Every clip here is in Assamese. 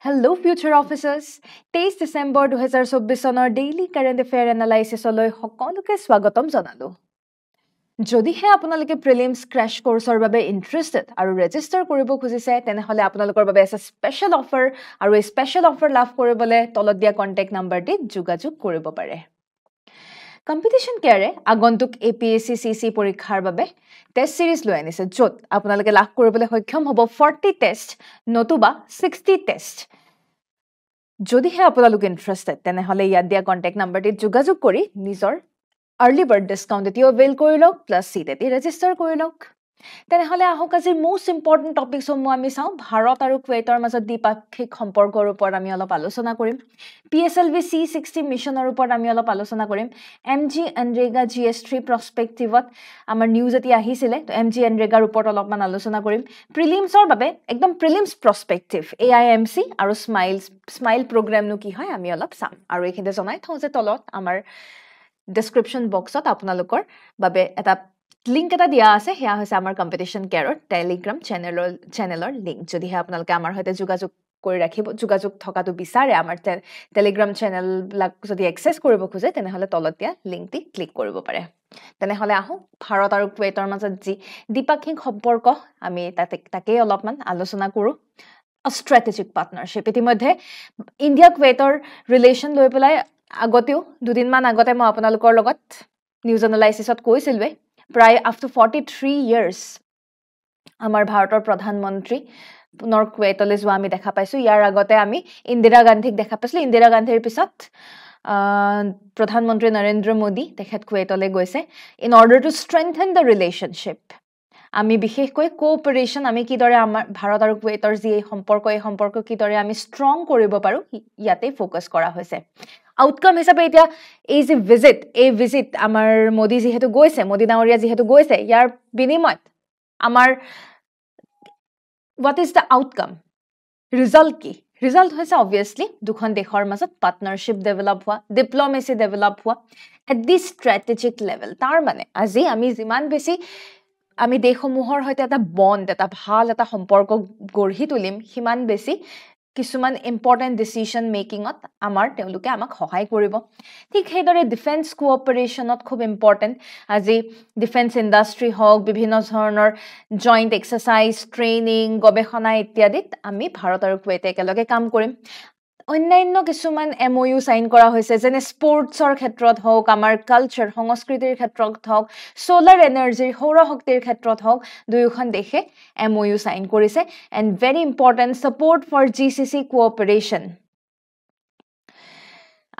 Hello future officers 23 ডিসেম্বৰ 2024 চনৰ ডেইলি কাৰেণ্ট এফেয়াৰ এনালাইসিছলৈ সকলোকে স্বাগতম জনালো যদিহে আপোনালোকে প্ৰিলিমছ ক্ৰাশ কোৰ্ছৰ বাবে ইন্টাৰেষ্টেড আৰু ৰেজিষ্টাৰ কৰিব খুজিছে তেনেহলে আপোনালোকৰ বাবে এটা স্পেশাল অফাৰ আৰু এই স্পেশাল অফাৰ লাভ কৰিবলৈ তলত দিয়া কন্টাক্ট নম্বৰটি যোগাযোগ কৰিব পাৰে কম্পিটিশন কেয়াৰে আগন্তুক APSC CC পৰীক্ষাৰ বাবে টেষ্ট সিৰিজ লৈ আনিছে য'ত আপোনালোকে লাভ কৰিবলৈ সক্ষম হ'ব 40 টেষ্ট নতুবা 60 টেষ্ট যদিহে আপোনালোক ইন্টাৰেষ্টেড তেনেহলে ইয়াত দিয়া কন্টাক্ট নম্বৰটিত যোগাযোগ কৰি নিজৰ early bird discount এটিও avail কৰি লওক প্লাস সিট এটি ৰেজিষ্টাৰ কৰি লওক তেনেহলে আহক আজি মোস্ট ইম্পৰ্টেন্ট টপিকছ সমূহ আমি চাওঁ ভাৰত আৰু কুৱেইটৰ মাজত দ্বিপাক্ষিক সম্পৰ্কৰ ওপৰত আমি অলপ আলোচনা কৰিম PSLV C60 মিছনৰ ওপৰত আমি অলপ আলোচনা কৰিম MG এনৰেগা GS3 প্ৰস্পেক্টিভত আমাৰ নিউজ এটি আহিছিলে তো MG এনৰেগাৰ ওপৰত অলপমান আলোচনা কৰিম প্ৰিলিমছৰ বাবে একদম প্ৰিলিমছ প্ৰস্পেক্টিভ AIMC আৰু স্মাইল প্ৰগ্ৰামনো কি হয় আমি অলপ চাম আৰু এইখিনিতে জনাই থওঁ যে তলত আমাৰ description boxত আপোনালোকৰ বাবে এটা লিংক এটা দিয়া আছে হেয়া হৈছে আমাৰ কম্পিটিশন কেয়াৰৰ টেলিগ্ৰাম চেনেলৰ লিংক যদিহে আপোনালোকে আমাৰ হৈতে যোগাযোগ কৰি ৰাখিব যোগাযোগ থকাটো বিচাৰে আমাৰ টেলিগ্ৰাম চেনেল বিলাক যদি এক্সেস কৰিব খোজে তেনেহলে তলত দিয়া লিংকটি ক্লিক কৰিব পাৰে তেনেহলে আহো ভাৰত আৰু কুৱেইটৰ মাজত যি দ্বিপাক্ষিক সম্পৰ্ক আমি তাকে অলপমান আলোচনা কৰো a strategic partnership ইতিমধ্যে ইন্ডিয়া কুৱেইটৰ ৰিলেশন লৈ পেলাই আগতেও দুদিনমান আগতে মই আপোনালোকৰ লগত নিউজ এনালাইসিছত কৈছিলৱে প্ৰায় after 43 years আমাৰ ভাৰতৰ প্ৰধানমন্ত্ৰী পুনৰ কুৱেইটলৈ যোৱা আমি দেখা পাইছো ইয়াৰ আগতে আমি ইন্দিৰা গান্ধীক দেখা পাইছিলো ইন্দিৰা গান্ধীৰ পিছত প্ৰধানমন্ত্ৰী নৰেন্দ্ৰ মোদী তেখেত কুৱেইটলৈ গৈছে in order to strengthen the relationship আমি বিশেষকৈ কোঅপাৰেচন আমি কিদৰে আমাৰ ভাৰত আৰু কুৱেইটৰ যি এই সম্পৰ্ক কিদৰে আমি ষ্ট্ৰং কৰিব পাৰো ইয়াতে ফোকাস কৰা হৈছে আউটকাম হিচাপে এতিয়া এই যে ভিজিট আমাৰ মোদী যেহেতু গৈছে মোদী ডাঙৰীয়া যেহেতু গৈছে ইয়াৰ বিনিময়ত আমাৰ what is the outcome result কি result হৈছে obviously দুখন দেশৰ মাজত পাৰ্টনাৰশ্বিপ ডেভেলপ হোৱা ডিপ্লোমেসি ডেভেলপ হোৱা at this strategic level তাৰ মানে আজি আমি যিমান বেছি আমি দেশসমূহৰ হৈতে এটা বন্ড এটা ভাল এটা সম্পৰ্ক গঢ়ি তুলিম হিমান বেছি কিছুমান ইম্পৰ্টেন্ট ডিসিশন মেকিংত আমাৰ তেওঁলোকে আমাক সহায় কৰিব ঠিক হেদৰে ডিফেন্স কোঅপাৰেচনত খুব ইম্পৰ্টেন্ট আজি ডিফেন্স ইন্ডাষ্ট্ৰি হওক বিভিন্ন ধৰণৰ জয়েন্ট এক্সাৰসাইজ ট্ৰেইনিং গৱেষণা ইত্যাদিত আমি ভাৰত আৰু কুৱেইটে একেলগে কাম কৰিম অন্যান্য কিছুমান MOU সাইন কৰা হৈছে যেনে স্পৰ্টছৰ ক্ষেত্ৰত হওক আমাৰ কালচাৰ সংস্কৃতিৰ ক্ষেত্ৰত হওক সোলাৰ এনাৰ্জি সৌৰ শক্তিৰ ক্ষেত্ৰত হওক দুয়োখন দেশে MOU সাইন কৰিছে and very important support for GCC cooperation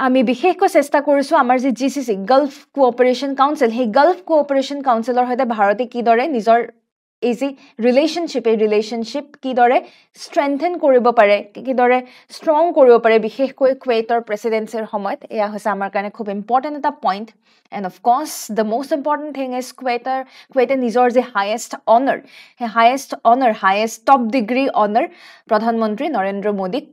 আমি বিশেষকৈ চেষ্টা কৰিছো আমাৰ যে GCC গালফ কোঅপাৰেচন কাউন্সিল হে গালফ কোঅপাৰেচন কাউন্সিলৰ হৈতে ভাৰতে কিদৰে নিজৰ এই যে ৰিলেশনশিপ কিদৰে স্ট্ৰেংথেন কৰিব পাৰে কিদৰে ষ্ট্ৰং কৰিব পাৰে বিশেষকৈ কুৱেইটৰ প্ৰেসিডেন্সিৰ সময়ত এয়া হৈছে আমাৰ কাৰণে খুব ইম্পৰ্টেন্ট এটা point and of course the most important thing is কুৱেইটে নিজৰ যে হাইয়েষ্ট অনাৰ হাইয়েষ্ট টপ ডিগ্ৰী অনাৰ প্ৰধানমন্ত্ৰী নৰেন্দ্ৰ মোদীক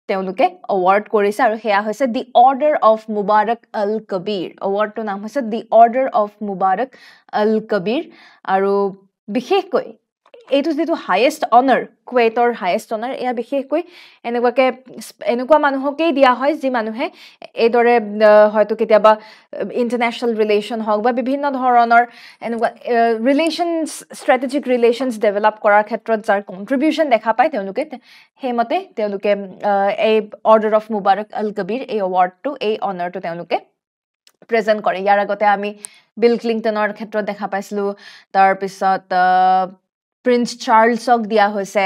তেওঁলোকে অৱাৰ্ড কৰিছে আৰু হেয়া হৈছে দি অৰ্ডাৰ অফ মুবাৰক আল কবিৰ অৱাৰ্ডটোৰ নাম হৈছে দি অৰ্ডাৰ অফ মুবাৰক আল কবিৰ আৰু বিশেষকৈ এইটো যেটো হাইয়েষ্ট অনাৰ কুৱেইটৰ হাইয়েষ্ট অনাৰ এয়া বিশেষকৈ এনেকুৱা মানুহকেই দিয়া হয় যি মানুহে এইদৰে হয়তো কেতিয়াবা ইন্টাৰনেশ্যনেল ৰিলেশন হওক বা বিভিন্ন ধৰণৰ এনেকুৱা ৰিলেশনছ ষ্ট্ৰেটেজিক ৰিলেশনছ ডেভেলপ কৰাৰ ক্ষেত্ৰত যাৰ কন্ট্ৰিবিউশন দেখা পায় তেওঁলোকে হেমতে তেওঁলোকে এই অৰ্ডাৰ অফ মুবাৰক আল কবিৰ এই অৱাৰ্ডটো এই অনাৰটো তেওঁলোকে প্ৰেজেন্ট কৰে ইয়াৰ আগতে আমি বিল ক্লিংটনৰ ক্ষেত্ৰত দেখা পাইছিলো তাৰ পিছত প্ৰিন্স চাৰ্লছক দিয়া হৈছে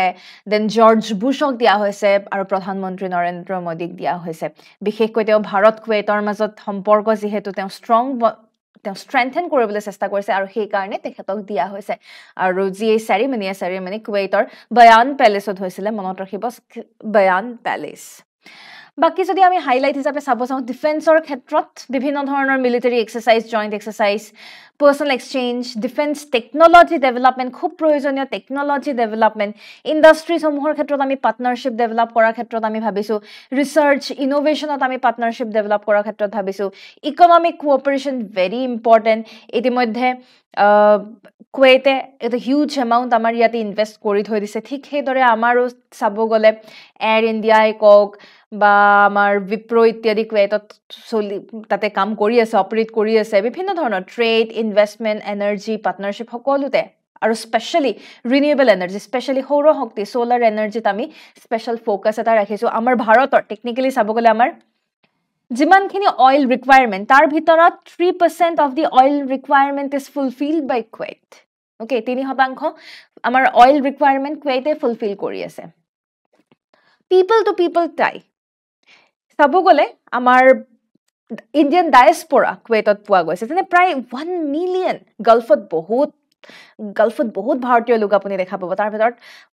দেন জৰ্জ বুশক দিয়া হৈছে আৰু প্ৰধানমন্ত্ৰী নৰেন্দ্ৰ মোদীক দিয়া হৈছে বিশেষকৈ তেওঁ ভাৰত কুৱেইটৰ মাজত সম্পৰ্ক যেহেতু তেওঁ ষ্ট্ৰেংথেন কৰিবলৈ চেষ্টা কৰিছে আৰু সেই কাৰণে তেখেতক দিয়া হৈছে আৰু যি চেৰিমনি কুৱেইটৰ বয়ান পেলেছত হৈছিলে মনত ৰাখিব বয়ান পেলেচ বাকি যদি আমি হাইলাইট হিচাপে চাব চাওঁ ডিফেন্সৰ ক্ষেত্ৰত বিভিন্ন ধৰণৰ military exercise joint exercise personal exchange defence technology development খুব প্ৰয়োজনীয় টেকনলজি ডেভেলপমেন্ট ইন্ডাষ্ট্ৰি সমূহৰ ক্ষেত্ৰত আমি পাৰ্টনাৰশ্বিপ ডেভেলপ কৰাৰ ক্ষেত্ৰত আমি ভাবিছো ৰিসাৰ্চ ইনোভেশনত আমি পাৰ্টনাৰশ্বিপ ডেভেলপ কৰাৰ ক্ষেত্ৰত ভাবিছো ইকোনমিক কোঅপাৰেচন ভেৰি ইম্পৰ্টেন্ট ইতিমধ্যে কুৱেইটে এটা হিউজ এমাউণ্ট আমাৰ ইয়াতে ইনভেষ্ট কৰি থৈ দিছে ঠিক সেইদৰে আমাৰো চাব গ'লে এয়াৰ ইণ্ডিয়াই কওক বা আমাৰ বিপ্ৰ ইত্যাদি কুৱেইটত তাতে কাম কৰি আছে অপাৰেট কৰি আছে বিভিন্ন ধৰণৰ ট্ৰেড ইনভেষ্টমেণ্ট এনাৰ্জি পাৰ্টনাৰশ্বিপ সকলোতে আৰু স্পেচিয়েলি ৰিনিউৱেবল এনাৰ্জি স্পেচিয়েলি সৌৰ শক্তি সোলাৰ এনাৰ্জিত আমি স্পেচিয়েল ফ'কাছ এটা ৰাখিছোঁ আমাৰ ভাৰতৰ টেকনিকেলি চাব গ'লে আমাৰ যিমানখিনি অইল ৰিকুৱাৰমেণ্ট তাৰ ভিতৰত 3% of the oil requirement is fulfilled by Kuwait okay 3% আমাৰ অইল ৰিকুৱাৰমেণ্ট কুৱেইটে ফুলফিল কৰি আছে পিপল টু পিপল টাই চাব গ'লে আমাৰ ইণ্ডিয়ান ডায়েছপৰা কুৱেইটত পোৱা গৈছে যেনে প্ৰায় 1 মিলিয়ন গাল্ফত বহুত ভাৰতীয় লোক আপুনি দেখা পাব তাৰ ভিতৰত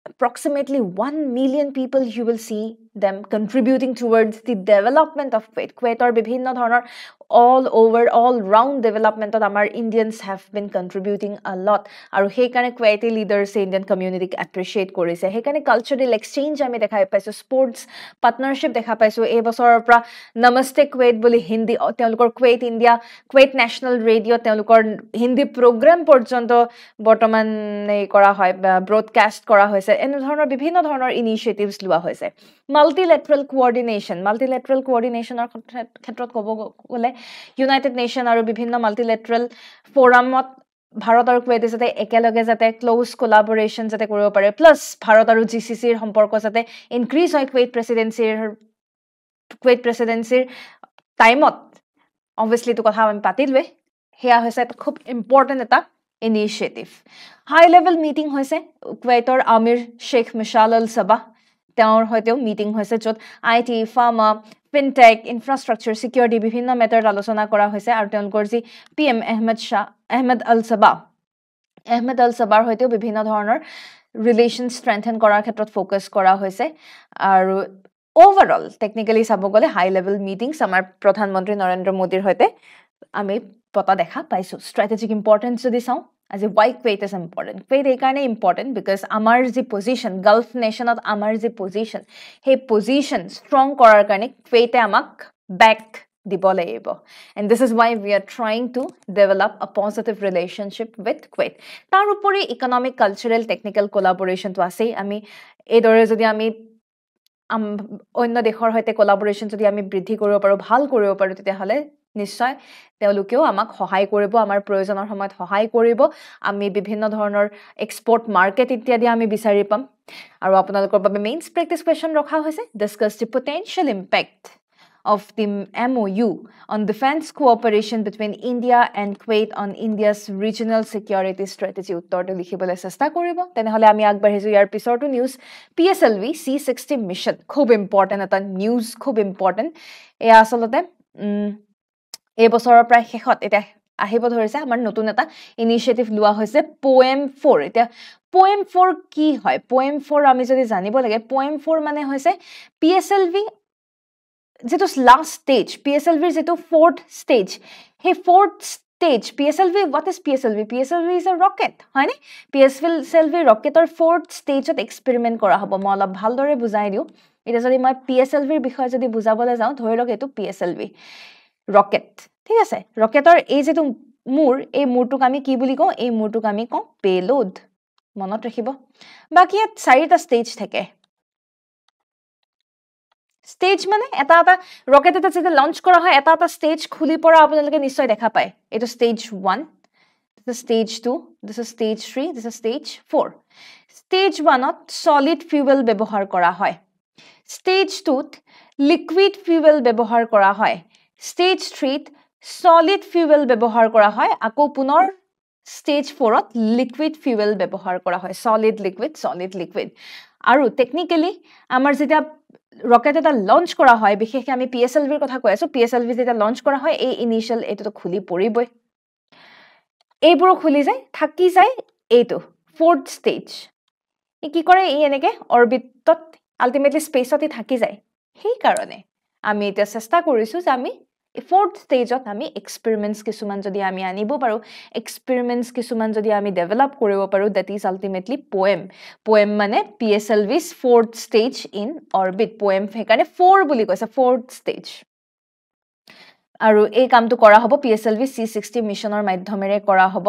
approximately 1 million people you will see them contributing towards the development of Kuwait. Kuwaitor bibhinno dhoroner all round development of our Indians have been contributing a lot. Aru heikane Kuwaiti leaders Indian community appreciate korise. Heikane cultural exchange ami dekhai paisu sports partnership dekha paisu ei bosor pra Namaste Kuwait boli Hindi teolukor Kuwait India Kuwait National Radio teolukor Hindi program porjonto bortoman ei kora hoy broadcast kora hoise এনে ধৰণৰ বিভিন্ন ধৰণৰ ইনিচিয়েটিভছ লোৱা হৈছে মাল্টিলেটাৰেল কোঅৰ্ডিনেশ্যনৰ ক্ষেত্ৰত ক'ব গ'লে ইউনাইটেড নেশ্যন আৰু বিভিন্ন মাল্টিলেটাৰেল ফোৰামত ভাৰত আৰু কুৱেইটে যাতে একেলগে যাতে ক্লোজ কোলাবৰেশ্যন যাতে কৰিব পাৰে প্লাছ ভাৰত আৰু জিচিচিৰ সম্পৰ্ক যাতে ইনক্ৰিজ হয় কুৱেইট প্ৰেচিডেন্সিৰ টাইমত অবভিয়াছলি এইটো কথা আমি পাতিলোৱে সেয়া হৈছে এটা খুব ইম্পৰ্টেণ্ট এটা initiative. High level meeting hoise Kuwaitor Amir Sheikh Mishal Al Sabah তেওঁৰ হয়তো মিটিং হৈছে য'ত IT pharma fintech infrastructure security বিভিন্ন মেটাৰ আলোচনা কৰা হৈছে আৰু তেওঁলোকৰ যি PM Ahmed Al Sabah হয়তো বিভিন্ন ধৰণৰ ৰিলেচন ষ্ট্ৰেংথেন কৰাৰ ক্ষেত্ৰত ফোকাস কৰা হৈছে আৰু ওভাৰঅল টেকনিক্যালি চাব গ'লে হাই লেভেল মিটিংছ আমাৰ প্ৰধানমন্ত্ৰী নৰেন্দ্ৰ মোদীৰ সৈতে আমি পতা দেখা পাইছো স্ট্ৰেটেজিক ইম্পৰ্টেন্স যদি চাওঁ as a why Kuwait is important Kuwait ei karone important because amar ji position Gulf nation of amar ji position he position strong korar karone Kuwait e amak back dibole ebo and this is why we are trying to develop a positive relationship with Kuwait tar upori economic cultural technical collaboration to ase ami ei dore jodi ami অন্য দেশৰ হৈতে কোলাবৰেচন যদি আমি বৃদ্ধি কৰিব পাৰো ভাল কৰিব পাৰো তেতিয়া হলে নিশ্চয় তেওঁলোকেও আমাক সহায় কৰিব আমাৰ প্ৰয়োজনৰ সময়ত সহায় কৰিব আমি বিভিন্ন ধৰণৰ এক্সপোৰ্ট মাৰ্কেট ইত্যাদি আমি বিচাৰি পাম আৰু আপোনালোকৰ বাবে মেইনছ প্ৰেক্টিছ কোৱেশ্চন ৰখা হৈছে discuss the potential impact of the MOU on defense cooperation between India and Kuwait on India's regional security strategy uttorto likhibole chesta koribo tenehole ami agbarisu yar pisorto news PSLV C60 mission khub important eta news khub important e asolote এই বছৰৰ প্ৰায় শেষত এটা আহিব ধৰিছে আমাৰ নতুন এটা ইনিচিয়েটিভ লোৱা হৈছে পোএম 4 এটা পোএম 4 কি হয় পোএম 4 আমি যদি জানিব লাগে পোএম 4 মানে হৈছে PSLV যেটো লাষ্ট স্টেজ PSLV যেটো ফোৰ্থ স্টেজ হে fourth stage PSLV what is PSLV is a rocket হয়নে PSLV ৰকেটৰ ফোৰ্থ স্টেজত এক্সপেৰিমেন্ট কৰা হ'ব মই অলপ ভালদৰে বুজাই দিও এটা যদি মই PSLV ৰ বিষয়ে যদি বুজাবলৈ যাওঁ ধৰি লওক এটো PSLV rocket ঠিক আছে ৰকেটৰ এই যেটো এই মূৰটোক আমি কি বুলি কওঁ এই মূৰটোক আমি কওঁ পেলোড মনত ৰাখিব বাকি ইয়াত চাৰিটা স্টেজ থাকে স্টেজ মানে এটা ৰকেট এটা যেটা লঞ্চ কৰা হয় এটা স্টেজ খুলি পৰা আপোনালোকে নিশ্চয় দেখা পায় এটো stage 1 this is stage 2 this is stage 3 this is stage 4 stage 1 to solid fuel ব্যৱহাৰ কৰা হয় stage 2 ত লিকুইড ফিউয়েল ব্যৱহাৰ কৰা হয় stage 3 ত সলিড ফিউয়েল ব্যৱহাৰ কৰা হয় আকৌ পুনৰ stage 4 ত লিকুইড ফিউয়েল ব্যৱহাৰ কৰা হয় সলিড লিকুইড আৰু টেকনিক্যালি আমাৰ যেটা ৰকেট এটা লঞ্চ কৰা হয় বিশেষকৈ আমি PSLV ৰ কথা কৈ আছো PSLV যেটা লঞ্চ কৰা হয় এই ইনিশিয়াল এটো খুলি পৰিবই এইবোৰ খুলি যায় থাকি যায় এইটো ফোৰ্থ স্টেজ কি কৰে এই এনেকে অৰবিটত আলটিমেটলি স্পেচতে থাকি যায় সেই কাৰণে আমি এটা চেষ্টা কৰিছো যে আমি ফোৰ্থ স্টেজত আমি এক্সপেৰিমেন্টস কিছুমান যদি আমি আনিব পাৰো এক্সপেৰিমেন্টস কিছুমান যদি আমি ডেভেলপ কৰিব পাৰো দ্যাট ইজ আলটিমেটলি পোএম মানে PSLV's fourth stage in orbit পোএম হেকানে 4 বুলি কৈছে fourth stage আৰু এই কামটো কৰা হ'ব PSLV C60 মিশনৰ মাধ্যমেৰে কৰা হ'ব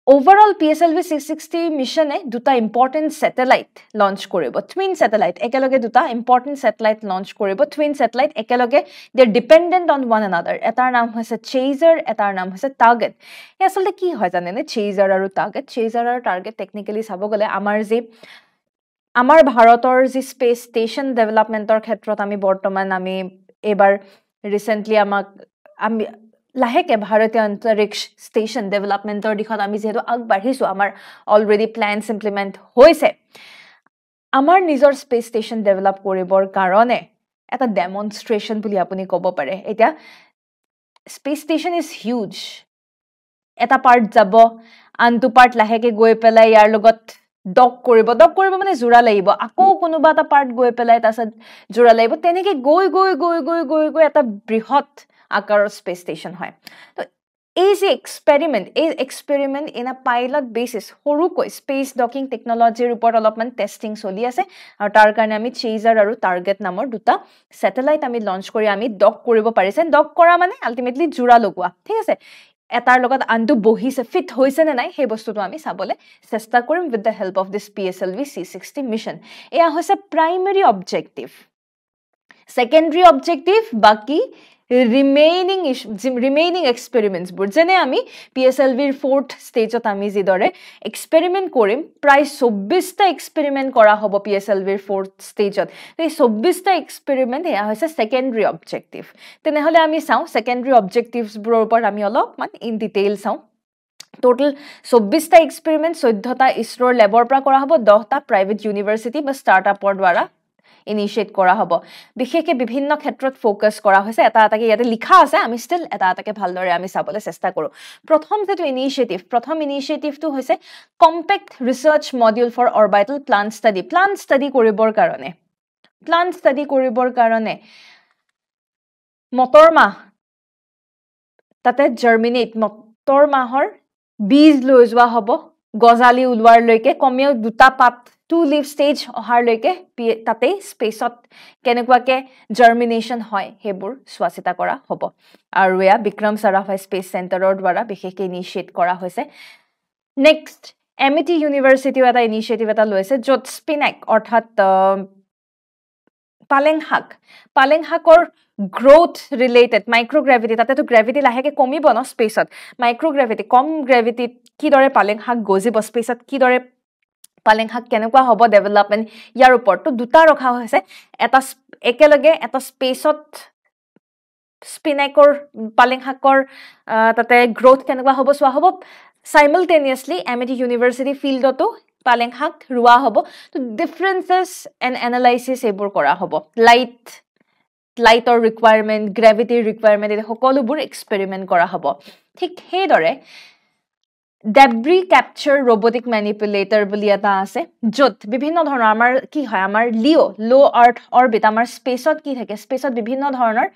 Overall PSLV 660 মিশনে দুটা ইম্পৰ্টেন্ট স্যাটেলাইট লঞ্চ কৰিব টুইন স্যাটেলাইট একেলগে দুটা ইম্পৰ্টেন্ট স্যাটেলাইট লঞ্চ কৰিব টুইন স্যাটেলাইট একেলগে দে আৰ ডিপেন্ডেন্ট অন ওয়ান অ্যানাদাৰ এটাৰ নাম হৈছে চেজাৰ এটাৰ নাম হৈছে টাৰ্গেট এই আসলে কি হয় জানেনে চেজাৰ আৰু টাৰ্গেট চেজাৰ আৰু টাৰ্গেট টেকনিক্যালি চাব গলে আমাৰ ভাৰতৰ যি স্পেস স্টেশন ডেভেলপমেন্টৰ ক্ষেত্ৰত আমি বৰ্তমান আমি এবাৰ ৰিসেন্টলি আমি লাহেকে ভাৰতীয় অন্তৰিক্ষ ষ্টেচন ডেভেলপমেন্টৰ দিশত আমি যেহেতু আগবাঢ়িছো আমাৰ অলৰেডি প্ল্যানস ইমপ্লিমেন্ট হৈছে আমাৰ নিজৰ স্পেস ষ্টেচন ডেভেলপ কৰিবৰ কাৰণে এটা ডেমনস্ট্ৰেশন বুলি আপুনি ক'ব পাৰে এটা স্পেস ষ্টেচন ইজ হিউজ এটা পাৰ্ট যাব আনটো পাৰ্ট লাহেকে গৈ পেলাই ইয়াৰ লগত ডক কৰিব মানে জোৰা লাগিব আকৌ কোনোবা এটা পাৰ্ট গৈ পেলাই তাৰছত জোৰা লাগিব তেনেকে গৈ এটা বৃহৎ আকাৰৰ স্পেস স্টেশন হয় তো এই যে experiment in a pilot basis সৰুকৈ স্পেস ডকিং টেকনলজিৰ ওপৰত অলপমান টেষ্টিং চলি আছে আৰু তাৰ কাৰণে আমি চেজাৰ আৰু টাৰ্গেট নামৰ দুটা স্যাটেলাইট আমি লঞ্চ কৰি আমি ডক কৰিব পাৰিছে ডক কৰা মানে আলটিমেটলি জোৰা লগোৱা ঠিক আছে এটাৰ লগত আনটো বহিছে ফিট হৈছে নে নাই সেই বস্তুটো আমি চাবলে চেষ্টা কৰিম with the help of this PSLV C60 mission এয়া হৈছে প্ৰাইমাৰী অবজেক্টিভ সেকেন্ডাৰী অবজেক্টিভ বাকি remaining experiments bur jene ami PSLV er 4th stage ot ami jidore experiment korim pray 24 ta experiment kora hobo PSLV er 4th stage ot ei 24 ta experiment eya hoise secondary objective tene hole ami saw secondary objectives bur upor ami olop man in detail saw total 24 ta experiment 14 ta ISRO labor pra kora hobo 10 ta private university ba startup or dwara initiate কৰা হ'ব বিশেষকে বিভিন্ন ক্ষেত্ৰত ফোকাস কৰা হৈছে এটা এটাকে ইয়াতে লিখা আছে আমি ষ্টিল এটা এটাকে ভালদৰে আমি চাবলৈ চেষ্টা কৰো প্ৰথম যেটো ইনিশিয়েটিভটো হৈছে compact research module for orbital plant study কৰিবৰ কাৰণে মটৰ মাহ তাতে জাৰ্মিনেট মটৰ মাহৰ বীজ লৈ যোৱা হ'ব গজালি উলৱাৰ লৈকে কমেও দুটা পাত 2 leaf stage ohar loike tate space ot kenekwake germination hoy hebur swasita kora hobo aru ya Bikram Sarabhai Space Center or dwara bikheke initiate kora hoise next MIT University eta initiative eta loise jot spinac orthat palenghakor growth related microgravity tate to gravity laheke komibo no space ot microgravity kom gravity ki dore palenghak gojibo space ot ki dore পালেংশাক কেনেকুৱা হ'ব ডেভেলপমেন্ট ইয়াৰ ওপৰটো দুটা ৰখা হৈছে এটা একেলগে এটা স্পেসত স্পিনাকৰ পালেংশাকৰ তাতে গ্ৰোথ কেনেকুৱা হ'ব সোৱা হ'ব সাইমultaneously MIT ইউনিভাৰ্সিটি ফিল্ডতো পালেংশাক ৰুৱা হ'ব তো ডিফাৰেন্সেস এণ্ড এনালাইসিস এইবোৰ কৰা হ'ব লাইটৰ ৰিকুৱাৰমেন্ট গ্ৰেভিটিৰ ৰিকুৱাৰমেন্ট এই সকলোবোৰ এক্সপেৰিমেন্ট কৰা হ'ব ঠিক হেদৰে debris capture robotic manipulator বুলি এটা আছে যত বিভিন্ন ধৰণৰ আমাৰ কি হয় আমাৰ লো আৰ্থ অৰবিট আমাৰ স্পেসত কি থাকে স্পেসত বিভিন্ন ধৰণৰ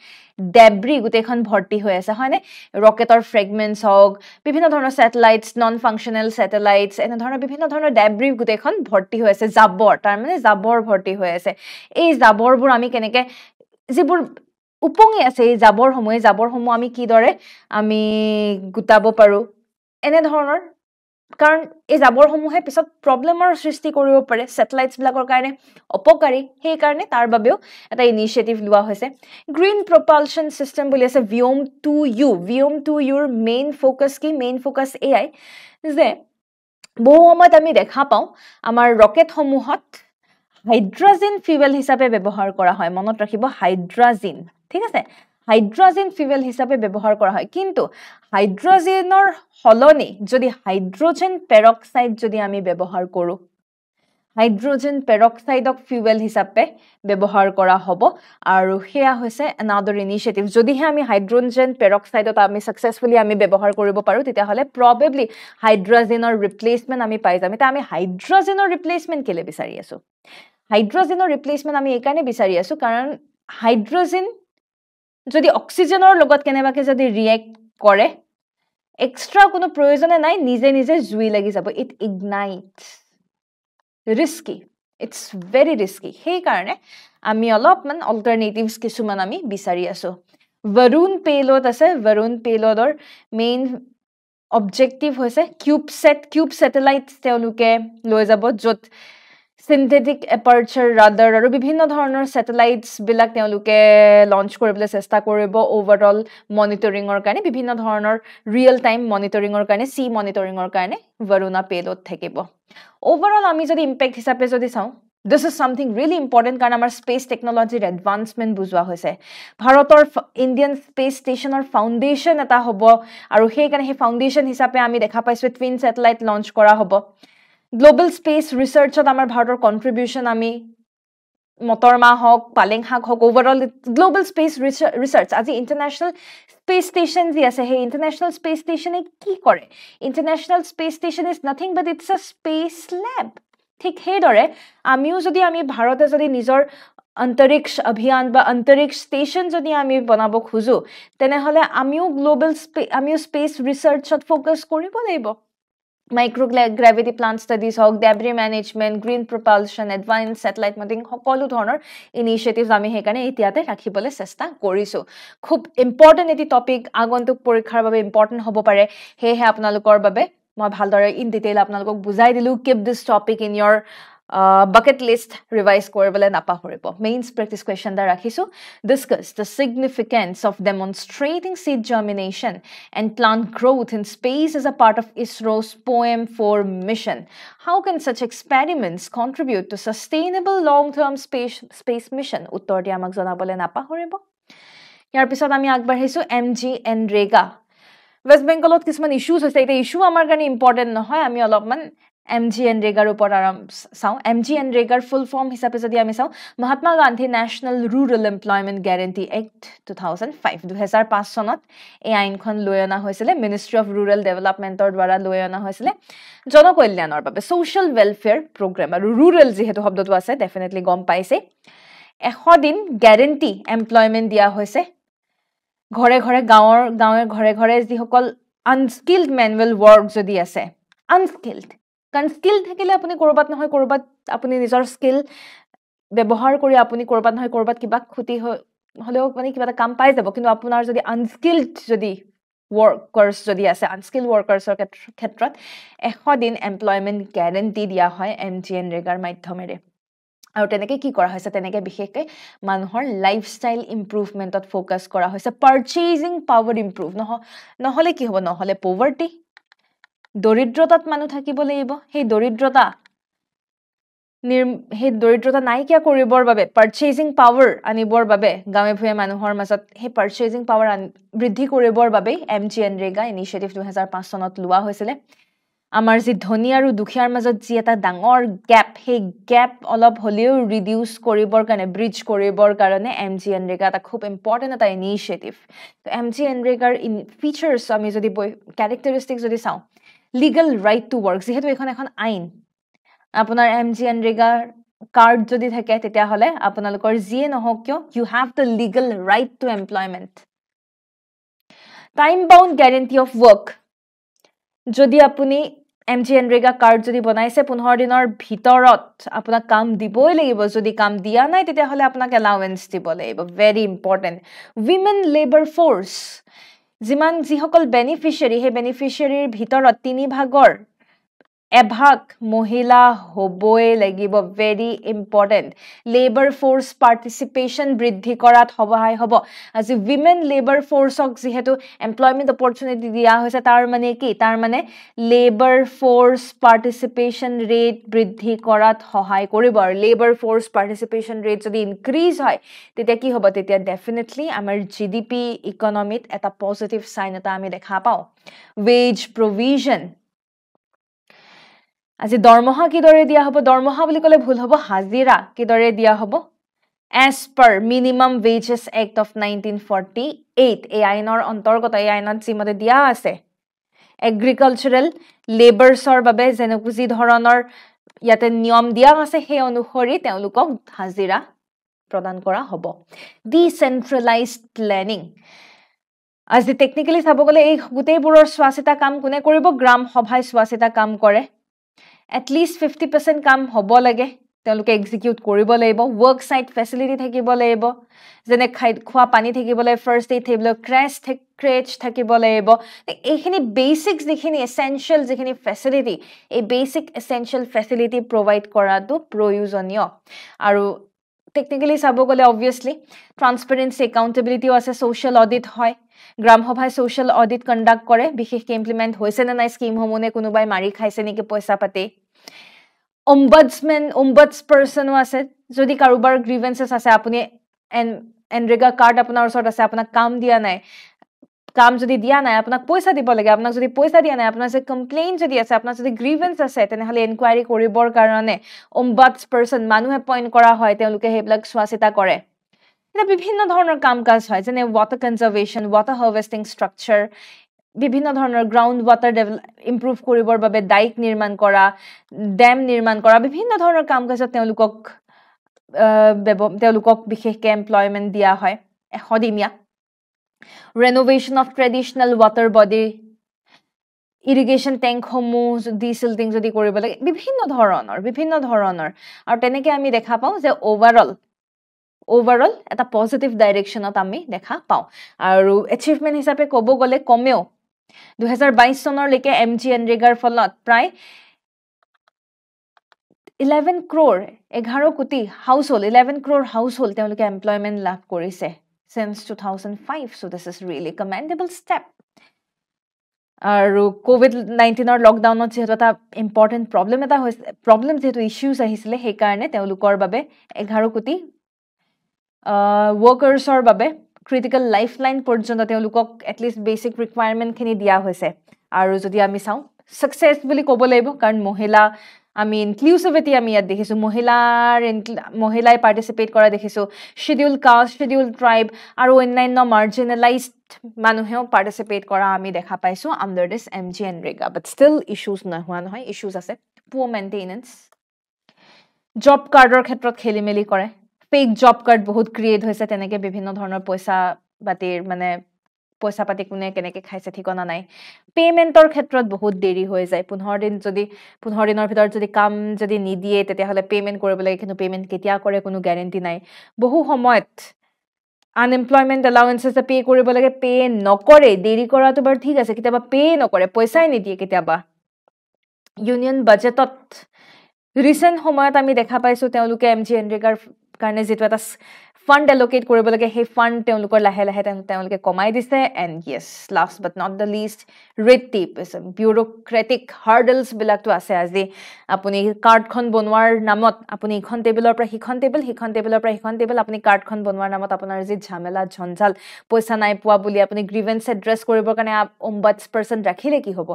ডেব্ৰি গুটেখন ভৰ্তি হৈ আছে হয়নে ৰকেটৰ ফ্ৰেগমেন্টস হওক বিভিন্ন ধৰণৰ স্যাটেলাইটস নন ফাংশনাল স্যাটেলাইটস এনে ধৰণৰ বিভিন্ন ধৰণৰ ডেব্ৰি গুটেখন ভৰ্তি হৈ আছে জাবৰ তাৰ মানে জাবৰ ভৰ্তি হৈ আছে এই জাবৰবোৰ আমি কেনেকে যিবোৰ উপঙি আছে এই জাবৰসমূহ আমি কি দৰে আমি গুটাব পাৰো এনে ধৰণৰ কাৰণ এই জাবৰসমূহে পিছত প্ৰবলেমৰ সৃষ্টি কৰিব পাৰে স্যাটেলাইটস বিলাকৰ কাৰণে অপকাৰী সেই কাৰণে তাৰ বাবেও এটা ইনিশিয়েটিভ লোৱা হৈছে গ্ৰীন প্ৰপালশন সিস্টেম বুলি আছে VOM2U ৰ মেইন ফোকাস AI যে বহু সময়ত আমি দেখা পাওঁ আমাৰ ৰকেটসমূহত হাইড্ৰোজেন ফুয়েল হিচাপে ব্যৱহাৰ কৰা হয় মনত ৰাখিব হাইড্ৰোজেন ঠিক আছে হাইড্ৰোজেন ফুয়েল হিচাপে ব্যৱহাৰ কৰা হয় কিন্তু হাইড্ৰোজেনৰ হলনি যদি হাইড্ৰোজেন পেৰক্সাইড যদি আমি ব্যৱহাৰ কৰো হাইড্ৰোজেন পেৰক্সাইডক ফুয়েল হিচাপে ব্যৱহাৰ কৰা হ'ব আৰু হেয়া হৈছে another initiative যদিহে আমি হাইড্ৰোজেন পেৰক্সাইডত আমি সাকসেসফুলি আমি ব্যৱহাৰ কৰিব পাৰো তেতিয়া হলে probably হাইড্ৰোজেনৰ ৰিপ্লেসমেন্ট আমি পাই যাম এটা আমি হাইড্ৰোজেনৰ ৰিপ্লেসমেন্ট কেলে বিচাৰি আছো হাইড্ৰোজেনৰ ৰিপ্লেসমেন্ট আমি এই কাৰণে বিচাৰি আছো কাৰণ হাইড্ৰোজেন যদি অক্সিজেনৰ লগত কেনেবাকে যদি ৰিয়েক্ট কৰে এক্সট্ৰা কোনো প্ৰয়োজন নাই নিজে জুই লাগি যাব it ইগনাইটস risky it's very risky সেই কাৰণে আমি অলপমান অল্টাৰনেটিভস কিছুমান আমি বিচাৰি আছো varun payload আছে varun payloadৰ মেইন অবজেক্টিভ হৈছে কিউব স্যাটেলাইট তেওঁলোকে লৈ যাব য'ত সিনথেটিক এপাৰ্চাৰ ৰাডাৰ আৰু বিভিন্ন ধৰণৰ স্যাটেলাইটস বিলাক তেওঁলোকে লঞ্চ কৰিবলৈ চেষ্টা কৰিব ওভাৰঅল মনিটৰিঙৰ কাৰণে বিভিন্ন ধৰণৰ ৰিয়েল টাইম মনিটৰিঙৰ কাৰণে সি মনিটৰিঙৰ কাৰণে ভাৰুণা পেলোড থাকিব ওভাৰঅল আমি যদি ইম্পেক্ট হিচাপে যদি চাওঁ This is something really important কাৰণ আমাৰ স্পেচ টেকনলজিৰ এডভান্সমেন্ট বুজোৱা হৈছে ভাৰতৰ ইণ্ডিয়ান স্পেচ ষ্টেচনৰ ফাউণ্ডেশ্যন এটা হ'ব আৰু সেইকাৰণে সেই ফাউণ্ডেশ্যন হিচাপে আমি দেখা পাইছো টুইন স্যাটেলাইট লঞ্চ কৰা হ'ব গ্লোবাল স্পেচ ৰিসাৰ্চত আমাৰ ভাৰতৰ কন্ট্ৰিবিউশন আমি মটৰমা হওক পালেং শাক হওক ওভাৰঅল গ্লোবাল স্পেচ ৰিসাৰ্চ আজি ইন্টাৰনেশ্যনেল স্পেচ ষ্টেচন যি আছে সেই ইন্টাৰনেশ্যনেল স্পেচ ষ্টেচনে কি কৰে international space station is nothing but it's a space lab ঠিক সেইদৰে আমিও যদি আমি ভাৰতে যদি নিজৰ অন্তৰিক্ষ অভিযান বা অন্তৰিক্ষ ষ্টেচন যদি আমি বনাব খুজো তেনেহলে আমিও গ্লোবাল আমিও স্পেচ ৰিসাৰ্চত ফোকাস কৰিব লাগিব মাইক্ৰোগ্ৰেভিটি প্লান্ট ষ্টাডিজ হওক debris management green propulsion advance satellite monitoring সকলো ধৰণৰ ইনিচিয়েটিভছ আমি সেইকাৰণে এতিয়াতে ৰাখিবলৈ চেষ্টা কৰিছো খুব ইম্পৰ্টেণ্ট এটি টপিক আগন্তুক পৰীক্ষাৰ বাবে ইম্পৰ্টেণ্ট হ'ব পাৰে সেয়েহে আপোনালোকৰ বাবে মই ভালদৰে ইন ডিটেইল আপোনালোকক বুজাই দিলো keep this topic in your bucket list revise koribole napahoribo mains practice question da rakhisu discuss the significance of demonstrating seed germination and plant growth in space as a part of ISRO's POEM4 mission how can such experiments contribute to sustainable long term space mission uttor di amak janabole napahoribo yar pisot ami agbarhisu MGNREGA West Bengalot kisman issues hoise eta issue amar gane important nohoy ami olopman MGNREGAৰ ওপৰত আৰাম চাওঁ MGNREGAৰ ফুল ফৰ্ম হিচাপে যদি আমি চাওঁ Mahatma Gandhi national rural employment guarantee act 2005 চনত এই আইনখন লৈ অনা হৈছিল মিনিষ্ট্ৰি অফ ৰুৰাল ডেভেলপমেন্টৰ দ্বাৰা লৈ অনা হৈছিল জনকল্যাণৰ বাবে সোশ্যাল ওয়েলফেয়াৰ প্ৰগ্ৰাম আৰু ৰুৰাল যেহেতু শব্দটো আছে ডেফিনেটলি গম পাইছে 100 দিন গ্যাৰান্টি এমপ্লয়মেন্ট দিয়া হৈছে ঘৰে ঘৰে গাঁৱৰ ঘৰে ঘৰে যিসকল আনস্কিলড ম্যানুৱেল ৱৰ্ক যদি আছে আনস্কিলড কাৰণ স্কিল থাকিলে আপুনি কৰবাত নহয় কৰবাত আপুনি নিজৰ স্কিল ব্যৱহাৰ কৰি আপুনি কৰবাত নহয় কৰবাত কিবা ক্ষতি হলেও মানে কিবা এটা কাম পাই যাব কিন্তু আপোনাৰ যদি আনস্কিলড যদি workers যদি আছে আনস্কিল ওয়াৰ্কাৰ্সৰ ক্ষেত্ৰত 100 দিন এমপ্লয়মেন্ট গ্যাৰান্টি দিয়া হয় MGNREGAৰ মাধ্যমেৰে আৰু তেনেকৈ কি কৰা হৈছে তেনেকৈ বিশেষকৈ মানুহৰ লাইফষ্টাইল ইমপ্ৰুভমেন্টত ফোকাস কৰা হৈছে পাৰচেজিং পাৱাৰ ইমপ্ৰুভ নহলে কি হ'ব নহলে পভাৰ্টি দৰিদ্ৰতাত মানুহ থাকিব লাগিব সেই দৰিদ্ৰতা নাইকিয়া কৰিবৰ বাবে পাৰচেজিং পাৱাৰ আনিবৰ বাবে গাঁৱে ভূঞে মানুহৰ মাজত সেই পাৰচেজিং পাৱাৰ বৃদ্ধি কৰিবৰ বাবে MGNREGA ইনিচিয়েটিভ 2005 চনত লোৱা হৈছিল আমাৰ যি ধনী আৰু দুখীয়াৰ মাজত যি এটা ডাঙৰ গ্যাপ সেই গ্যাপ অলপ হলেও ৰিডিউস কৰিবৰ কাৰণে ব্ৰিজ কৰিবৰ কাৰণে MGNREGA এটা খুব ইম্পৰ্টেন্ট এটা ইনিচিয়েটিভ তো MGNREGAৰ ফিচাৰ্স আমি যদি ক্যাৰেক্টাৰিষ্টিক যদি চাওঁ legal right to work যেহেতু এখন আইন আপোনাৰ MGNREGA কাৰ্ড যদি থাকে তেতিয়া হলে আপোনালোকৰ যিয়ে নহওক কিয় you have the legal right to employment time bound guarantee of work যদি আপুনি MGNREGA কাৰ্ড যদি বনাইছে 15 দিনৰ ভিতৰত আপোনাক কাম দিবই লাগিব যদি কাম দিয়া নাই তেতিয়া হলে আপোনাক এলাউৱেন্স দিব লাগিব very important women labor force যিমান যিসকল বেনিফিচিয়াৰী হে বেনিফিচিয়াৰীৰ ভিতৰত 3 ভাগৰ এভাগ মহিলা হবই লাগিব very important labor force participation বৃদ্ধি কৰাত সহায় হ'ব আজি women labor force ক যেহেতু employment opportunity দিয়া হৈছে তাৰ মানে কি তাৰ মানে labor force participation rate বৃদ্ধি কৰাত সহায় কৰিব আৰু labor force participation rate যদি increase হয় তেতিয়া কি হ'ব তেতিয়া definitely আমাৰ GDP economyত এটা positive sign এটা আমি দেখা পাওঁ wage provision আজি দৰমহা কি দৰে দিয়া হ'ব দৰমহা বুলি কলে ভুল হ'ব হাজিৰা কি দৰে দিয়া হ'ব as per minimum wages act of 1948 এই আইনৰ অন্তৰ্গত এই আইনত যিমতে দিয়া আছে এগ্ৰিকালচাৰেল লেবাৰছৰ বাবে যেনেকুজি ধৰণৰ ইয়াতে নিয়ম দিয়া আছে সেই অনুসৰি তেওঁলোকক হাজিৰা প্ৰদান কৰা হ'ব ডিসেন্ট্ৰেলাইজড প্ল্যানিং আজি টেকনিক্যালি চাব গলে এই গুটেইবোৰৰ স্বাস্থ্যতা কাম কোনে কৰিব গ্ৰাম সভাই স্বাস্থ্যতা কাম কৰে at least 50% কাম হ'ব লাগে তেওঁলোকে এক্সিকিউট কৰিব লাগিব ৱৰ্ক সাইট ফেচিলিটি থাকিব লাগিব যেনে খোৱা পানী থাকিব লাগিব ফাৰ্ষ্ট এইড থাকিব ক্ৰেচ থাকিব লাগিব এইখিনি বেসিক্স যিখিনি এসেনশিয়াল যিখিনি ফেচিলিটি এই বেসিক এসেনশিয়াল ফেচিলিটি প্ৰভাইড কৰাটো প্ৰয়োজনীয় আৰু টেকনিক্যালি চাব গলে অবভিয়াসলি ট্ৰান্সপাৰেন্সি একাউন্টেবিলিটিও আছে সোশ্যাল অডিট হয় গ্ৰাম সভাই সোশ্যাল অডিট কন্ডাক্ট কৰে বিশেষকৈ ইমপ্লিমেন্ট হৈছে নে নাই স্কিম সমূহে কোনোবাই মাৰি খাইছে নেকি পইচা পাতি ombudsperson আছে যদি কাৰোবাৰ গ্ৰিভেন্সেস আছে আপুনি এনৰেগা কাৰ্ড আপোনাৰ ওচৰত আছে আপোনাক কাম দিয়া নাই কাম যদি দিয়া নাই আপোনাক পইচা দিব লাগে আপোনাক যদি পইচা দিয়া নাই আপোনাৰ যে কমপ্লেইন যদি আছে আপোনাৰ যদি গ্ৰিভেন্স আছে তেনেহলে এনকুৱাৰী কৰিবৰ কাৰণে ombudsperson মানুহে পইণ্ট কৰা হয় তেওঁলোকে হেবিলাক চোৱাচিতা কৰে এটা বিভিন্ন ধৰণৰ কাম কাজ হয় যেনে water conservation water harvesting structure বিভিন্ন ধৰণৰ গ্ৰাউণ্ড ওয়াটাৰ ইমপ্ৰুভ কৰিবৰ বাবে ডাইক নিৰ্মাণ কৰা ড্যাম নিৰ্মাণ কৰা বিভিন্ন ধৰণৰ কাম কাজত তেওঁলোকক বিশেষকৈ এমপ্লয়মেন্ট দিয়া হয় এশদিনীয়া renovation of traditional water body irrigation tank সমূহ ডিসিল্টিং যদি কৰিব লাগে বিভিন্ন ধৰণৰ আৰু তেনেকৈ আমি দেখা পাওঁ যে ওভাৰঅল এটা পজিটিভ ডাইৰেকশনত আমি দেখা পাওঁ আৰু এচিভমেন্ট হিচাপে ক'ব গলে কমেও 2022 চনলৈকে MGNREGAৰ ফলত প্ৰায় 11 কোটি হাউসহোল্ড 11 crore হাউসহোল্ড তেওঁলোকে এমপ্লয়মেন্ট লাভ কৰিছে since 2005 so this is really commendable step আৰু COVID-19 লকডাউনত যেহেতু এটা ইম্পৰ্টেন্ট প্ৰবলেম যেহেতু ইস্যুজ আহিছিলে সেই কাৰণে তেওঁলোকৰ বাবে 11 কোটি ওয়াৰ্কাৰ্ছৰ বাবে ক্ৰিটিক্যাল লাইফলাইন পৰ্যন্ত তেওঁলোকক এটলিষ্ট বেসিক ৰিকুৱায়াৰমেন্ট খিনি দিয়া হৈছে আৰু যদি আমি চাওঁ সাকসেস বুলি ক'ব লাগিব কাৰণ মহিলা আমি ইনক্লুসিভিটি আমি ইয়াত দেখিছো মহিলাই পাৰ্টিসিপেট কৰা দেখিছো শিডিউল কাষ্ট শিডিউল ট্ৰাইব আৰু অন্যান্য মাৰ্জিনালাইজড মানুহেও পাৰ্টিসিপেট কৰা আমি দেখা পাইছো under this MGNREGA but still issues নহয় ইস্যুজ আছে পুৰ মেইনটেনেন্স জব কাৰ্ডৰ ক্ষেত্ৰত খেলিমেলি কৰে ফেক জব কাৰ্ড বহুত ক্ৰিয়েট হৈছে তেনেকে বিভিন্ন ধৰণৰ পইচা পাতি কোনে কেনেকে খাইছে ঠিকনা নাই পেমেন্টৰ ক্ষেত্ৰত বহুত দেৰি হৈ যায় 15 দিনৰ ভিতৰত যদি কাম যদি নিদিয়ে তেতিয়াহলে পেমেন্ট কৰিব লাগে কিন্তু পেমেন্ট কেতিয়া কৰে কোনো গ্যাৰান্টি নাই বহু সময়ত আনএমপ্লয়মেন্ট এলাউন্সেস পে কৰিব লাগে পে নকৰে দেৰি কৰাটো বৰ ঠিক আছে কিতাবা পে নকৰে পইচাই নিদিয়ে কিতাবা ইউনিয়ন বাজেটত ৰিসেন্ট সময়ত আমি দেখা পাইছো তেওঁলোকে MGNREGAৰ কাৰণে যেটো এটা ফান্ড এলোকেট কৰিব লাগে সেই ফান্ড তেওঁলোকৰ লাহে তেওঁলোকে কমাই দিছে and yes last but not the least red tape is a bureaucratic hurdles বিলাকটো আছে আজি আপুনি কাৰ্ডখন বনোৱাৰ নামত আপুনি ইখন টেবুলৰ পৰা সিখন টেবুল আপুনি কাৰ্ডখন বনোৱাৰ নামত আপোনাৰ যি ঝামেলা ঝঞ্জাল পইচা নাই পোৱা বুলি আপুনি গ্ৰিভেন্স এড্ৰেছ কৰিবৰ কাৰণে ombudsperson ৰাখিলে কি হ'ব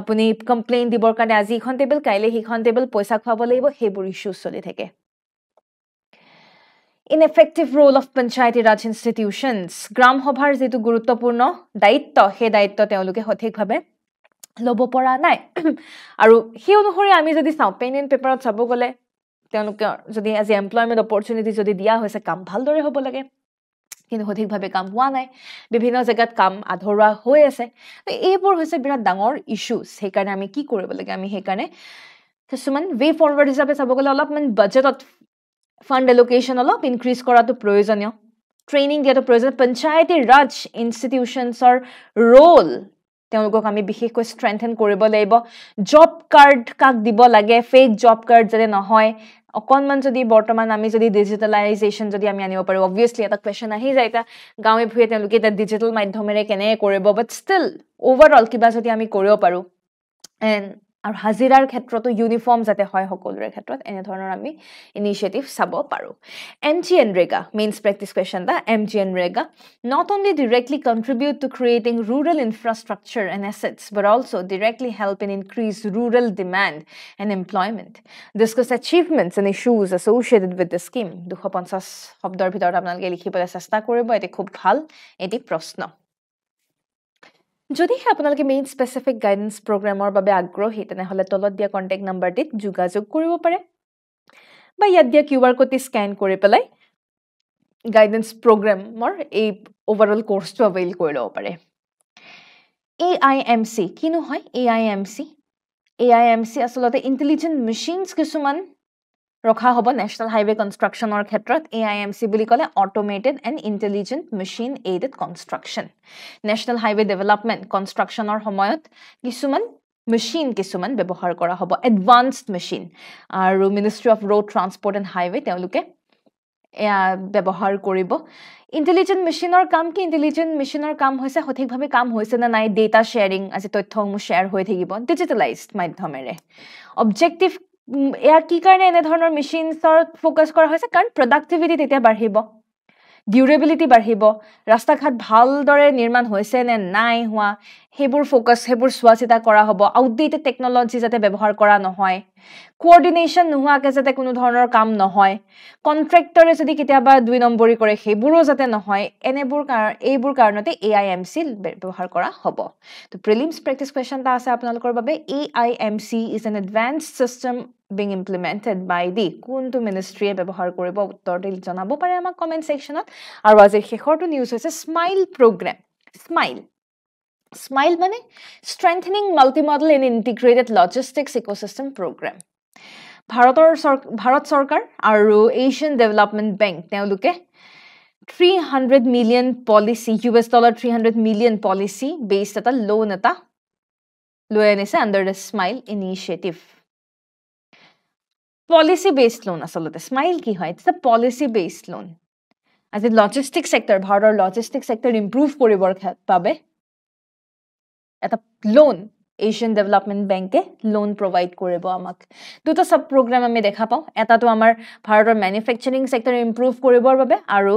আপুনি কমপ্লেইন দিবৰ কাৰণে আজি ইখন টেবুল কাইলে সিখন টেবুল পইচা খুৱাব লাগিব হেবোৰ ইস্যু চলি থাকে ineffective role of panchayati raj institutions gram sabhar jetu guruttopurno daitto he daitto teoluke hothik bhabe lobo pora nai aru he onuhori ami jodi sao pen and paper ot sabo gole teoluke jodi as employment opportunity jodi dia hoise kam bhal dore hobo lage কিন্তু সঠিক ভাবে কাম হোৱা নাই বিভিন্ন জায়গাত কাম আধৰুৱা হৈ আছে এইবোৰ হৈছে বিৰাট ডাঙৰ ইস্যুজ সেই কাৰণে আমি কি কৰিব লাগে আমি সেই কাৰণে কিছুমান ৱে ফৰৱাৰ্ড হিচাপে চাব গলে অলপমান বাজেটত ফান্ড এলোকেশন অলপ ইনক্ৰিজ কৰাটো প্ৰয়োজনীয় ট্ৰেইনিং দিয়াটো প্ৰয়োজন পঞ্চায়তী ৰাজ ইনষ্টিটিউচনছৰ ৰোল তেওঁলোকক আমি বিশেষকৈ ষ্ট্ৰেংথেন কৰিব লাগিব জব কাৰ্ড কাক দিব লাগে ফেক জব কাৰ্ড যদি নহয় অকনমান যদি বৰ্তমান আমি যদি ডিজিটালাইজেশন যদি আমি আনিব পাৰো অবভিয়াসলি এটা কোৱেশ্চন আহি যায় এটা গাঁৱে ভুৱে তেওঁলোকে এটা ডিজিটাল মাধ্যমেৰে কেনে কৰিব বাট ষ্টিল ওভাৰঅল কিবা যদি আমি কৰিব পাৰো এণ্ড আৰু হাজিৰাৰ ক্ষেত্ৰতো ইউনিফৰ্ম যাতে হয় সকলোৰে ক্ষেত্ৰত এনে ধৰণৰ আমি ইনিশিয়েটিভ চাব পাৰো MGNREGA means practice question da MGNREGA not only directly contribute to creating rural infrastructure and assets but also directly help in increase rural demand and employment discuss achievements and issues associated with the scheme 250 শব্দৰ ভিতৰত আপোনালোকে লিখিবলৈ চেষ্টা কৰিব এটি খুব ভাল এটি প্ৰশ্ন যদি আপোনালোকে মেইন স্পেসিফিক গাইডেন্স প্ৰগ্ৰামৰ বাবে আগ্ৰহী তেনেহলে তলত দিয়া কন্টাক্ট নম্বৰটিত যোগাযোগ কৰিব পাৰে বা ইয়াত দিয়া QR কোডটি স্ক্যান কৰি পেলাই গাইডেন্স প্ৰগ্ৰামৰ এই ওভাৰঅল কোৰ্সটো অৱেইল কৰি লব পাৰে AIMC কিনো হয় AIMC আসলতে ইন্টেলিজেন্ট মেশিনস কিছুমান ৰখা হ'ব নেশ্যনেল হাইৱে কনষ্ট্ৰাকশ্যনৰ ক্ষেত্ৰত AIMC বুলি ক'লে automated and intelligent machine aided construction national highway development কনষ্ট্ৰাকশ্যনৰ সময়ত কিছুমান মেচিন কিছুমান ব্যৱহাৰ কৰা হ'ব এডভান্সড মেচিন আৰু ministry of road transport and highway তেওঁলোকে ব্যৱহাৰ কৰিব ইণ্টেলিজেণ্ট মেচিনৰ কাম কি ইণ্টেলিজেণ্ট মেচিনৰ কাম হৈছে সঠিকভাৱে কাম হৈছে নে নাই ডেটা শ্বেয়াৰিং আজি তথ্যসমূহ শ্বেয়াৰ হৈ থাকিব ডিজিটেলাইজড মাধ্যমেৰে অবজেক্টিভ এয়া কি কাৰণে এনেধৰণৰ মেচিনছৰ ফ'কাছ কৰা হৈছে কাৰণ প্ৰডাক্টিভিটি তেতিয়া বাঢ়িব ডিউৰেবিলিটি বাঢ়িব ৰাস্তা ঘাট ভালদৰে নিৰ্মাণ হৈছে নে নাই হোৱা সেইবোৰ ফ'কাছ সেইবোৰ চোৱা চিতা কৰা হ'ব আউটডেটেড টেকন'লজি যাতে ব্যৱহাৰ কৰা নহয় কোঅৰ্ডিনেশ্যন নোহোৱাকৈ যাতে কোনো ধৰণৰ কাম নহয় কণ্ট্ৰেক্টৰে যদি কেতিয়াবা 2 নম্বৰী কৰে সেইবোৰো যাতে নহয় এইবোৰ কাৰণতে AIMC ব্যৱহাৰ কৰা হ'ব তো প্ৰিলিমছ প্ৰেক্টিছ কুৱেশ্যন এটা আছে আপোনালোকৰ বাবে AIMC is an advanced system being implemented by the কোনটো মিনিষ্ট্ৰীয়ে ব্যৱহাৰ কৰিব উত্তৰটো জনাব পাৰে আমাক কমেণ্ট ছেকশ্যনত আৰু আজিৰ শেষৰটো নিউজ হৈছে স্মাইল প্ৰগ্ৰেম স্মাইল মানে strengthening multimodal and integrated logistics ecosystem programme Bharat চৰকাৰ আৰু এছিয়ান ডেভেলপমেণ্ট বেংক তেওঁলোকে $300 million policy $300 million policy based এটা লোন এটা লৈ আনিছে under the SMILE initiative policy based loan আচলতে স্মাইল কি হয় it's a policy based loan আজি লজিষ্টিক সেক্টৰ ভাৰতৰ লজিষ্টিক সেক্টৰ ইম্প্ৰুভ কৰিবৰ বাবে এটা লোন এছিয়ান ডেভেলপমেণ্ট বেংকে লোন প্ৰভাইড কৰিব আমাক দুটা সাব প্ৰগ্ৰাম আমি দেখা পাওঁ এটাটো আমাৰ ভাৰতৰ মেনুফেকচাৰিং সেক্টৰ ইম্প্ৰুভ কৰিবৰ বাবে আৰু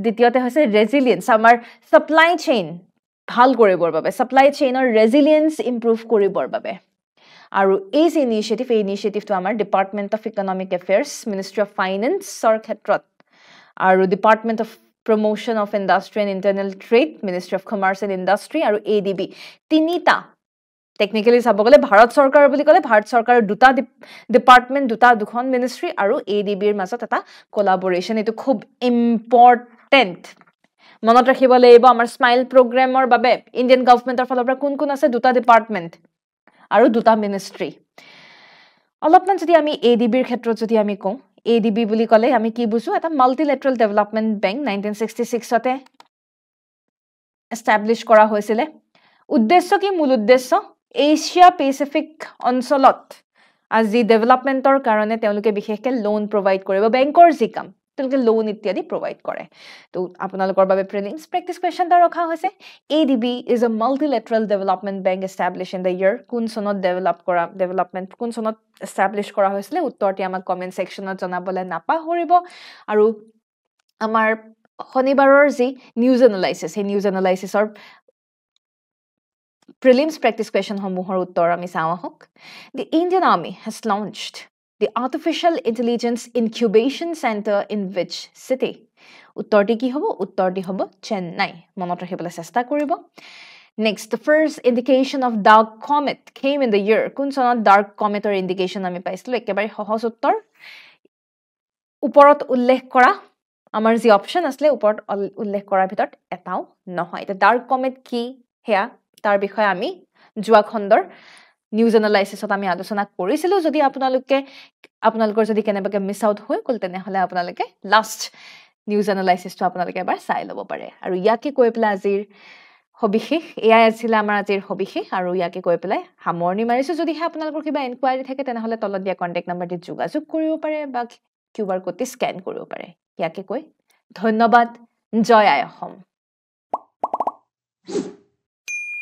দ্বিতীয়তে হৈছে ৰেজিলিয়েন্স আমাৰ সাপ্লাই চেইন ভাল কৰিবৰ বাবে সাপ্লাই চেইনৰ ৰেজিলিয়েন্স ইম্প্ৰুভ কৰিবৰ বাবে আৰু এই ইনিচিয়েটিভটো আমাৰ department of economic affairs ministry of ফাইনেন্সৰ ক্ষেত্ৰত আৰু department of promotion of industry and internal trade ministry of commerce and industry আৰু ADB তিনিটা টেকনিকেলি চাব গ'লে ভাৰত চৰকাৰ বুলি ক'লে ভাৰত চৰকাৰৰ দুটা ডিপাৰ্টমেণ্ট দুখন মিনিষ্ট্ৰী আৰু ADBৰ মাজত এটা কোলাবৰেশ্যন এইটো খুব ইম্পৰ্টেণ্ট মনত ৰাখিব লাগিব আমাৰ স্মাইল প্ৰগ্ৰেমৰ বাবে ইণ্ডিয়ান গভৰ্ণমেণ্টৰ ফালৰ পৰা কোন আছে দুটা ডিপাৰ্টমেণ্ট আৰু দুটা মিনিষ্ট্ৰী অলপমান যদি আমি ADBৰ ক্ষেত্ৰত যদি আমি কওঁ ADB বুলি ক'লে আমি কি বুজো এটা মাল্টিলেটাৰেল ডেভেলপমেণ্ট বেংক 1966তে এষ্টাব্লিছ কৰা হৈছিলে উদ্দেশ্য কি মূল উদ্দেশ্য এছিয়া পেচিফিক অঞ্চলত আজি ডেভেলপমেণ্টৰ কাৰণে তেওঁলোকে বিশেষকৈ লোন প্ৰভাইড কৰিব বেংকৰ যি কাম তেওঁলোকে লোন ইত্যাদি প্ৰভাইড কৰে তো আপোনালোকৰ বাবে প্ৰিলিমছ প্ৰেক্টিছ কুৱেশ্যন এটা ৰখা হৈছে ADB is a multilateral development bank establish in the year কোন চনত ডেভেলপমেণ্ট কোন চনত এষ্টাব্লিছ কৰা হৈছিলে উত্তৰটি আমাক কমেণ্ট ছেকশ্যনত জনাবলৈ নাপাহৰিব আৰু আমাৰ শনিবাৰৰ যি নিউজ এনালাইচিছ সেই নিউজ এনালাইচিছৰ prelims practice question সমূহৰ উত্তৰ আমি চাওঁ আহক The Indian Army has launched the Artificial Intelligence Incubation Center in which city? উত্তৰটি কি হ'ব উত্তৰটি হ'ব চেন্নাই মনত ৰাখিবলৈ চেষ্টা কৰিব Next, the first indication of dark comet came in the year. কোন চনত dark cometৰ indication আমি পাইছিলো একেবাৰে সহজ উত্তৰ ওপৰত উল্লেখ কৰা আমাৰ যি অপচন আছিল ওপৰত উল্লেখ কৰাৰ ভিতৰত এটাও নহয় এটা dark comet কি হেয়া তাৰ বিষয়ে আমি জুৱা খণ্ডৰ নিউজ এনালাইচিছত আমি আলোচনা কৰিছিলো যদি আপোনালোকৰ যদি কেনেবাকৈ মিছ আউট হৈ গ'ল তেনেহ'লে আপোনালোকে লাষ্ট নিউজ এনালাইচিছটো আপোনালোকে এবাৰ চাই ল'ব পাৰে আৰু ইয়াকে কৈ পেলাই আজিৰ সবিশেষ এয়াই আছিল আমাৰ আজিৰ সবিশেষ আৰু ইয়াকে কৈ পেলাই সামৰণি মাৰিছো যদিহে আপোনালোকৰ কিবা এনকুৱাৰী থাকে তেনেহ'লে তলত দিয়া কণ্টেক্ট নাম্বাৰটিত যোগাযোগ কৰিব পাৰে বা কিউআৰ কোডটি স্কেন কৰিব পাৰে ইয়াকে কৈ ধন্যবাদ জয় আই অসম